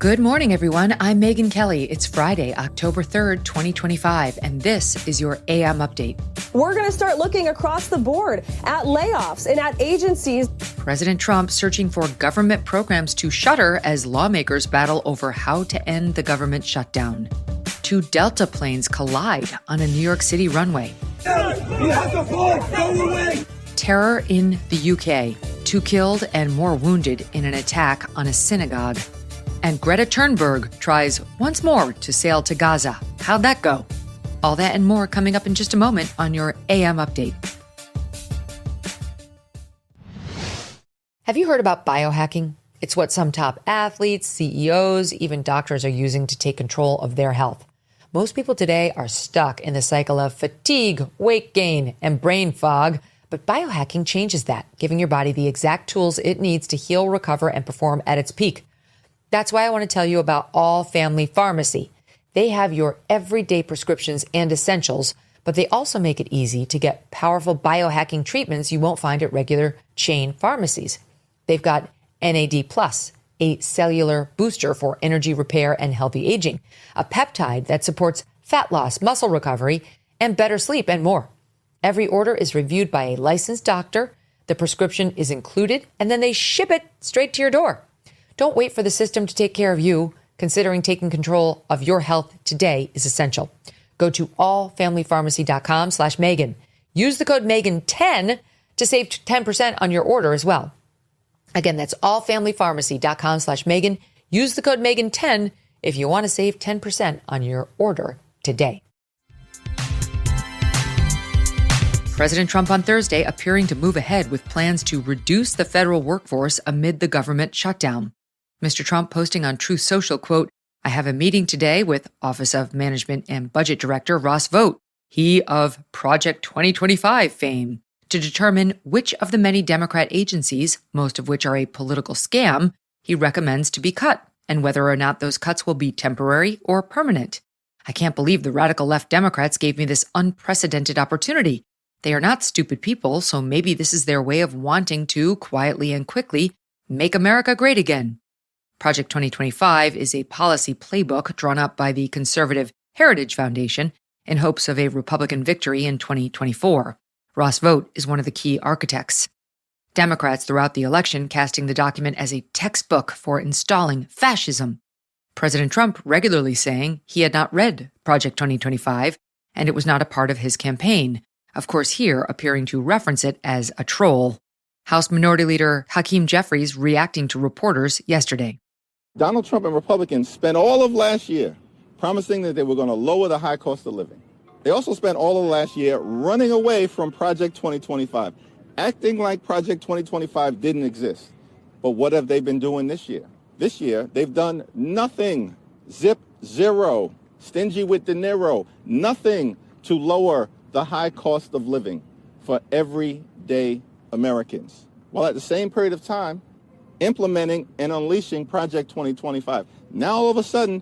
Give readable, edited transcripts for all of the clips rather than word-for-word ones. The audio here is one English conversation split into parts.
Good morning, everyone. I'm Megyn Kelly. It's Friday, October 3rd, 2025, and this is your AM update. We're going to start looking across the board at layoffs and at agencies. President Trump searching for government programs to shutter as lawmakers battle over how to end the government shutdown. Two Delta planes collide on a New York City runway. Terror in the UK. 2 killed and more wounded in an attack on a synagogue. And Greta Thunberg tries once more to sail to Gaza. How'd that go? All that and more coming up in just a moment on your AM update. Have you heard about biohacking? It's what some top athletes, CEOs, even doctors are using to take control of their health. Most people today are stuck in the cycle of fatigue, weight gain, and brain fog. But biohacking changes that, giving your body the exact tools it needs to heal, recover, and perform at its peak. That's why I want to tell you about All Family Pharmacy. They have your everyday prescriptions and essentials, but they also make it easy to get powerful biohacking treatments you won't find at regular chain pharmacies. They've got NAD+, a cellular booster for energy repair and healthy aging, a peptide that supports fat loss, muscle recovery, and better sleep, and more. Every order is reviewed by a licensed doctor, the prescription is included, and then they ship it straight to your door. Don't wait for the system to take care of you. Considering taking control of your health today is essential. Go to allfamilypharmacy.com/Megyn. Use the code Megyn10 to save 10% on your order as well. Again, that's allfamilypharmacy.com/Megyn. Use the code Megyn10 if you want to save 10% on your order today. President Trump on Thursday appearing to move ahead with plans to reduce the federal workforce amid the government shutdown. Mr. Trump posting on Truth Social, quote, "I have a meeting today with Office of Management and Budget Director Russ Vought, he of Project 2025 fame, to determine which of the many Democrat agencies, most of which are a political scam, he recommends to be cut, and whether or not those cuts will be temporary or permanent. I can't believe the radical left Democrats gave me this unprecedented opportunity. They are not stupid people, so maybe this is their way of wanting to, quietly and quickly, make America great again." Project 2025 is a policy playbook drawn up by the conservative Heritage Foundation in hopes of a Republican victory in 2024. Russ Vought is one of the key architects. Democrats throughout the election casting the document as a textbook for installing fascism. President Trump regularly saying he had not read Project 2025 and it was not a part of his campaign. Of course, here appearing to reference it as a troll. House Minority Leader Hakeem Jeffries reacting to reporters yesterday. Donald Trump and Republicans spent all of last year promising that they were going to lower the high cost of living. They also spent all of last year running away from Project 2025, acting like Project 2025 didn't exist. But what have they been doing this year? This year, they've done nothing. Zip, zero. Stingy with De Niro. Nothing to lower the high cost of living for everyday Americans, while at the same period of time implementing and unleashing Project 2025. Now, all of a sudden,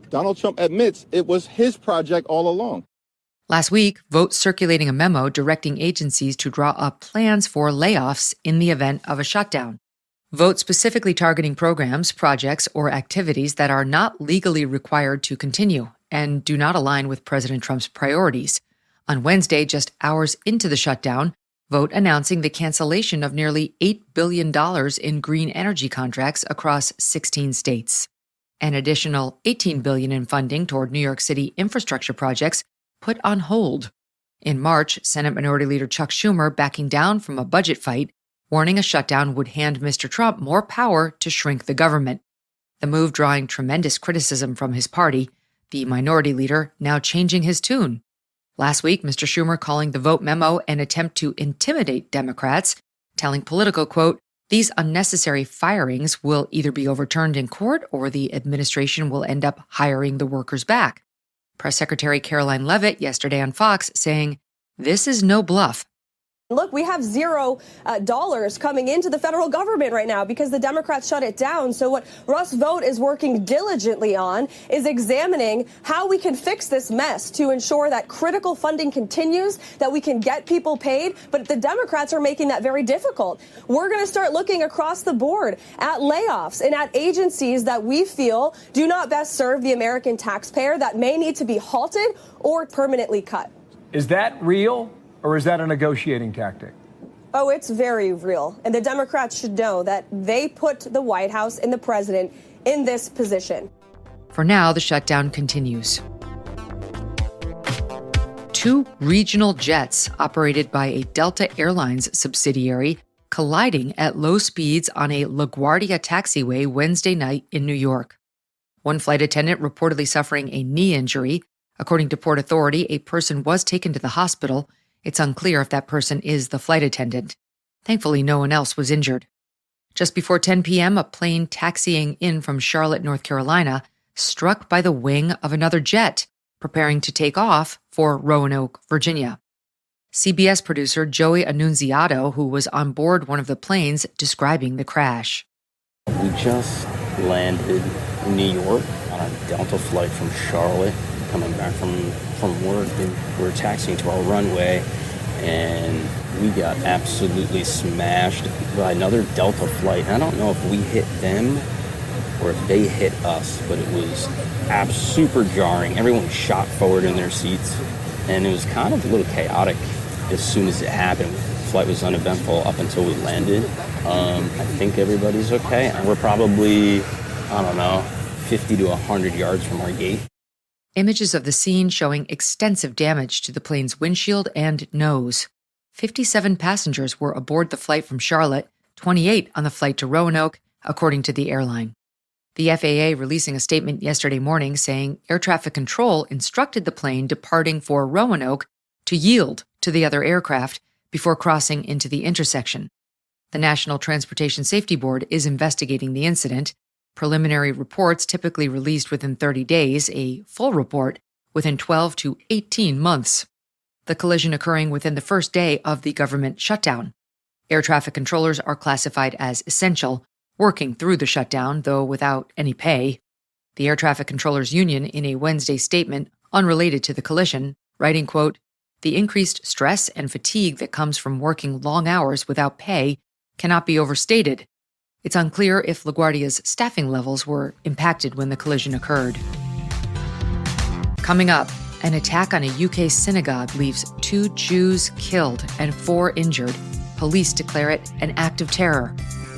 Donald Trump admits it was his project all along. Last week, Vought circulating a memo directing agencies to draw up plans for layoffs in the event of a shutdown. Vought specifically targeting programs, projects, or activities that are not legally required to continue and do not align with President Trump's priorities. On Wednesday, just hours into the shutdown, Vought announcing the cancellation of nearly $8 billion in green energy contracts across 16 states. An additional $18 billion in funding toward New York City infrastructure projects put on hold. In March, Senate Minority Leader Chuck Schumer backing down from a budget fight, warning a shutdown would hand Mr. Trump more power to shrink the government. The move drawing tremendous criticism from his party, the minority leader now changing his tune. Last week, Mr. Schumer calling the Vought memo an attempt to intimidate Democrats, telling Politico, quote, "These unnecessary firings will either be overturned in court or the administration will end up hiring the workers back." Press Secretary Caroline Leavitt yesterday on Fox saying, "This is no bluff." Look, we have $0 coming into the federal government right now because the Democrats shut it down. So what Russ Vought is working diligently on is examining how we can fix this mess to ensure that critical funding continues, that we can get people paid. But the Democrats are making that very difficult. We're going to start looking across the board at layoffs and at agencies that we feel do not best serve the American taxpayer, that may need to be halted or permanently cut. Is that real? Or is that a negotiating tactic? Oh, it's very real. And the Democrats should know that they put the White House and the president in this position. For now, the shutdown continues. 2 regional jets operated by a Delta Airlines subsidiary colliding at low speeds on a LaGuardia taxiway Wednesday night in New York. One flight attendant reportedly suffering a knee injury. According to Port Authority, a person was taken to the hospital. It's unclear if that person is the flight attendant. Thankfully, no one else was injured. Just before 10 p.m., a plane taxiing in from Charlotte, North Carolina, struck by the wing of another jet, preparing to take off for Roanoke, Virginia. CBS producer Joey Annunziato, who was on board one of the planes, describing the crash. We just landed in New York on a Delta flight from Charlotte, coming back from work, and we were taxiing to our runway, and we got absolutely smashed by another Delta flight. I don't know if we hit them or if they hit us, but it was super jarring. Everyone shot forward in their seats, and it was kind of a little chaotic as soon as it happened. The flight was uneventful up until we landed. I think everybody's okay. And we're probably, 50 to 100 yards from our gate. Images of the scene showing extensive damage to the plane's windshield and nose. 57 passengers were aboard the flight from Charlotte, 28 on the flight to Roanoke, according to the airline. The FAA releasing a statement yesterday morning saying air traffic control instructed the plane departing for Roanoke to yield to the other aircraft before crossing into the intersection. The National Transportation Safety Board is investigating the incident. Preliminary reports typically released within 30 days, a full report within 12 to 18 months. The collision occurring within the first day of the government shutdown. Air traffic controllers are classified as essential, working through the shutdown, though without any pay. The Air Traffic Controllers Union, in a Wednesday statement unrelated to the collision, writing, quote, "The increased stress and fatigue that comes from working long hours without pay cannot be overstated. It's unclear if LaGuardia's staffing levels were impacted when the collision occurred." Coming up, an attack on a UK synagogue leaves 2 Jews killed and 4 injured. Police declare it an act of terror.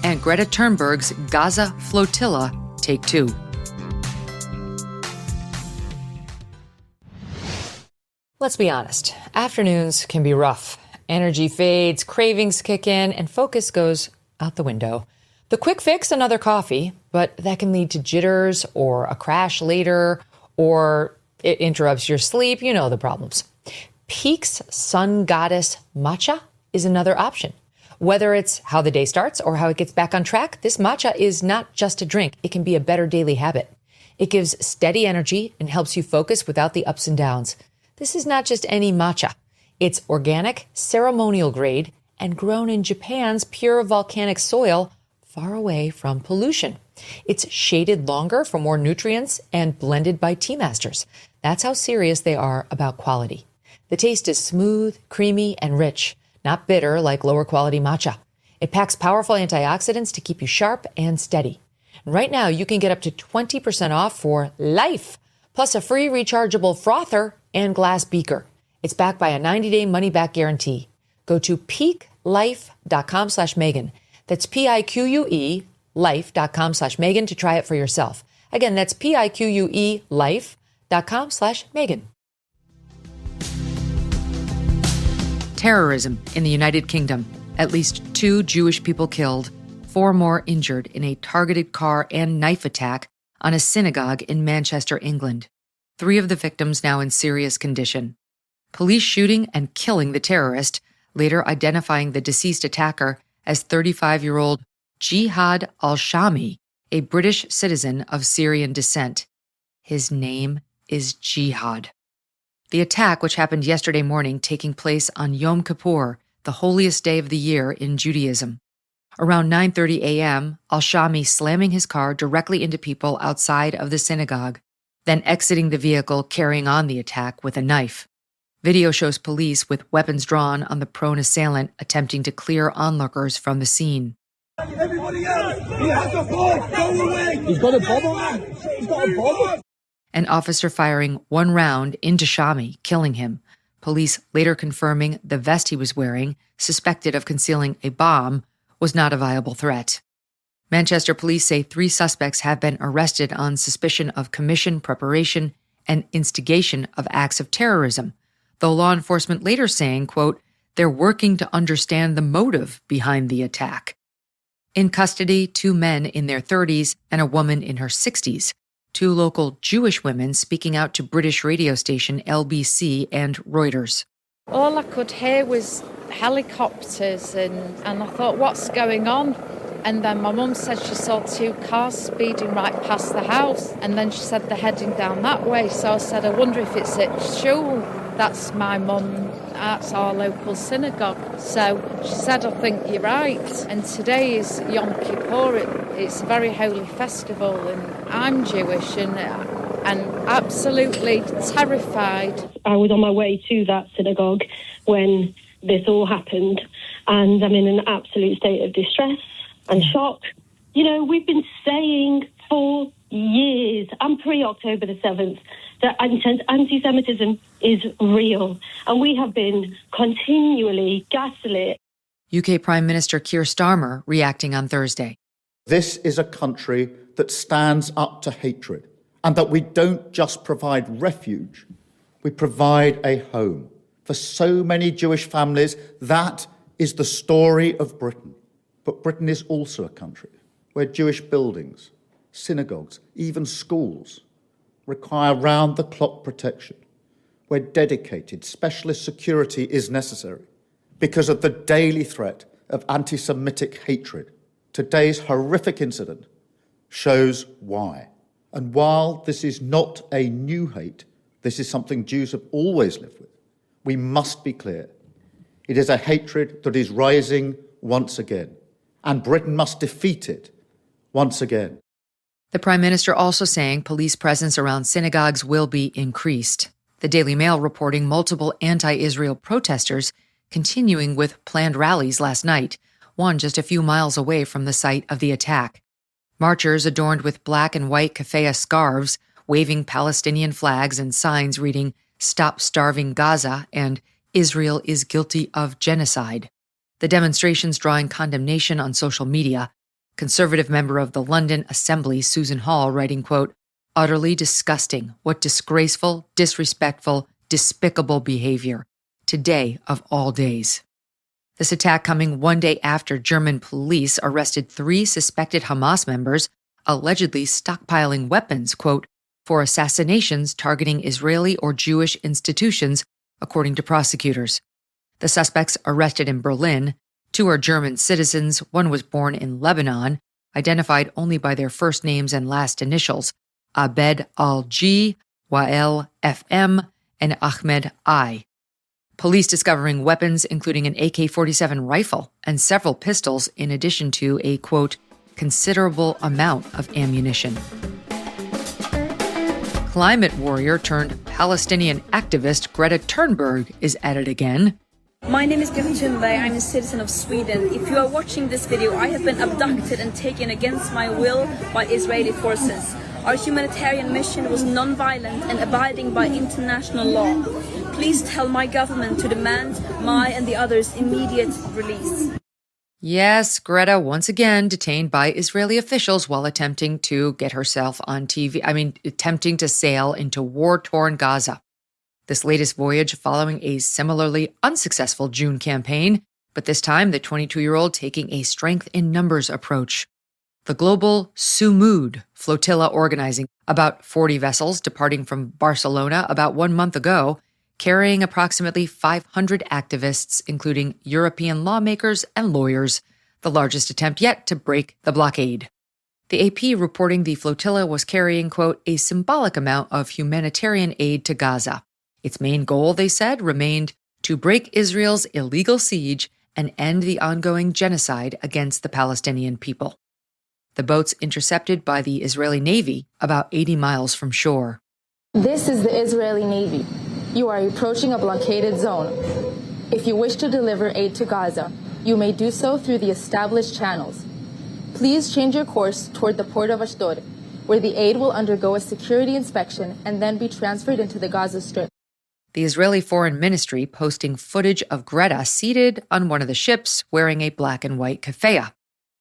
And Greta Thunberg's Gaza flotilla take 2. Let's be honest, afternoons can be rough. Energy fades, cravings kick in, and focus goes out the window. The quick fix, another coffee, but that can lead to jitters or a crash later, or it interrupts your sleep. You know the problems. Peak's Sun Goddess Matcha is another option. Whether it's how the day starts or how it gets back on track, this matcha is not just a drink. It can be a better daily habit. It gives steady energy and helps you focus without the ups and downs. This is not just any matcha. It's organic, ceremonial grade, and grown in Japan's pure volcanic soil, far away from pollution. It's shaded longer for more nutrients and blended by tea masters. That's how serious they are about quality. The taste is smooth, creamy, and rich, not bitter like lower quality matcha. It packs powerful antioxidants to keep you sharp and steady. And right now, you can get up to 20% off for life, plus a free rechargeable frother and glass beaker. It's backed by a 90-day money-back guarantee. Go to peaklife.com/Megyn. That's PIQUE life.com/Megyn to try it for yourself. Again, that's PIQUE life.com/Megyn. Terrorism in the United Kingdom. At least 2 Jewish people killed, 4 more injured in a targeted car and knife attack on a synagogue in Manchester, England. 3 of the victims now in serious condition. Police shooting and killing the terrorist, later identifying the deceased attacker as 35-year-old Jihad al-Shami, a British citizen of Syrian descent. His name is Jihad. The attack, which happened yesterday morning, taking place on Yom Kippur, the holiest day of the year in Judaism. Around 9:30 a.m., al-Shami slamming his car directly into people outside of the synagogue, then exiting the vehicle carrying on the attack with a knife. Video shows police with weapons drawn on the prone assailant attempting to clear onlookers from the scene. Everybody else, you have to fall, go away. He's got a bomb on him. He's got a bomb. An officer firing one round into Shami, killing him. Police later confirming the vest he was wearing, suspected of concealing a bomb, was not a viable threat. Manchester police say 3 suspects have been arrested on suspicion of commission, preparation, and instigation of acts of terrorism, though law enforcement later saying, quote, they're working to understand the motive behind the attack. In custody, 2 men in their 30s and a woman in her 60s, 2 local Jewish women speaking out to British radio station LBC and Reuters. All I could hear was helicopters and I thought, what's going on? And then my mum said she saw 2 cars speeding right past the house. And then she said they're heading down that way. So I said, I wonder if it's at Shul. That's my mum. That's our local synagogue. So she said, I think you're right. And today is Yom Kippur. It's a very holy festival. And I'm Jewish and absolutely terrified. I was on my way to that synagogue when this all happened. And I'm in an absolute state of distress and shock. You know, we've been saying for years, and pre-October the 7th, that anti-Semitism is real. And we have been continually gaslit. UK Prime Minister Keir Starmer reacting on Thursday. This is a country that stands up to hatred, and that we don't just provide refuge, we provide a home. For so many Jewish families, that is the story of Britain. But Britain is also a country where Jewish buildings, synagogues, even schools require round-the-clock protection, where dedicated specialist security is necessary because of the daily threat of anti-Semitic hatred. Today's horrific incident shows why. And while this is not a new hate, this is something Jews have always lived with, we must be clear. It is a hatred that is rising once again, and Britain must defeat it once again. The Prime Minister also saying police presence around synagogues will be increased. The Daily Mail reporting multiple anti-Israel protesters continuing with planned rallies last night, one just a few miles away from the site of the attack. Marchers adorned with black and white keffiyeh scarves, waving Palestinian flags and signs reading, "Stop Starving Gaza" and "Israel is guilty of genocide." The demonstrations drawing condemnation on social media. Conservative member of the London Assembly, Susan Hall, writing, quote, "Utterly disgusting. What disgraceful, disrespectful, despicable behavior. Today of all days." This attack coming one day after German police arrested 3 suspected Hamas members, allegedly stockpiling weapons, quote, for assassinations targeting Israeli or Jewish institutions, according to prosecutors. The suspects arrested in Berlin. 2 are German citizens. 1 was born in Lebanon, identified only by their first names and last initials, Abed al-G, Wael FM, and Ahmed I. Police discovering weapons, including an AK-47 rifle and several pistols, in addition to a, quote, considerable amount of ammunition. Climate warrior turned Palestinian activist Greta Thunberg is at it again. My name is Greta Thunberg. I'm a citizen of Sweden. If you are watching this video, I have been abducted and taken against my will by Israeli forces. Our humanitarian mission was non-violent and abiding by international law. Please tell my government to demand my and the others' immediate release. Yes, Greta once again detained by Israeli officials while attempting to get herself on TV. Attempting to sail into war-torn Gaza. This latest voyage following a similarly unsuccessful June campaign, but this time the 22-year-old taking a strength in numbers approach. The global Sumud flotilla organizing about 40 vessels departing from Barcelona about 1 month ago, carrying approximately 500 activists, including European lawmakers and lawyers, the largest attempt yet to break the blockade. The AP reporting the flotilla was carrying, quote, a symbolic amount of humanitarian aid to Gaza. Its main goal, they said, remained to break Israel's illegal siege and end the ongoing genocide against the Palestinian people. The boat's intercepted by the Israeli Navy about 80 miles from shore. This is the Israeli Navy. You are approaching a blockaded zone. If you wish to deliver aid to Gaza, you may do so through the established channels. Please change your course toward the port of Ashdod, where the aid will undergo a security inspection and then be transferred into the Gaza Strip. The Israeli Foreign Ministry posting footage of Greta seated on one of the ships wearing a black and white keffiyeh,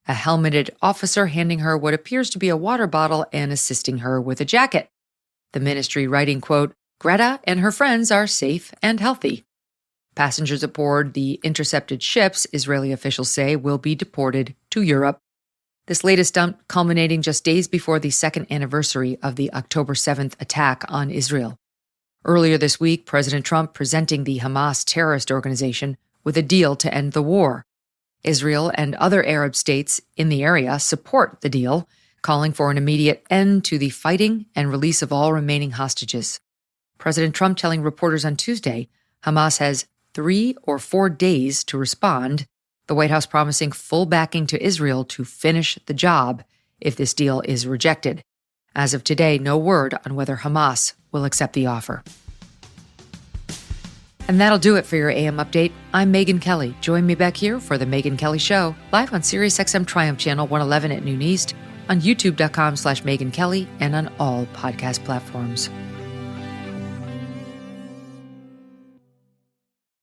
a helmeted officer handing her what appears to be a water bottle and assisting her with a jacket. The ministry writing, quote, Greta and her friends are safe and healthy. Passengers aboard the intercepted ships, Israeli officials say, will be deported to Europe. This latest dump culminating just days before the second anniversary of the October 7th attack on Israel. Earlier this week, President Trump presenting the Hamas terrorist organization with a deal to end the war. Israel and other Arab states in the area support the deal, calling for an immediate end to the fighting and release of all remaining hostages. President Trump telling reporters on Tuesday Hamas has 3 or 4 days to respond, the White House promising full backing to Israel to finish the job if this deal is rejected. As of today, no word on whether Hamas will accept the offer. And that'll do it for your AM update. I'm Megyn Kelly. Join me back here for the Megyn Kelly Show, live on SiriusXM Triumph Channel 111 at noon East, on youtube.com/Megyn Kelly, and on all podcast platforms.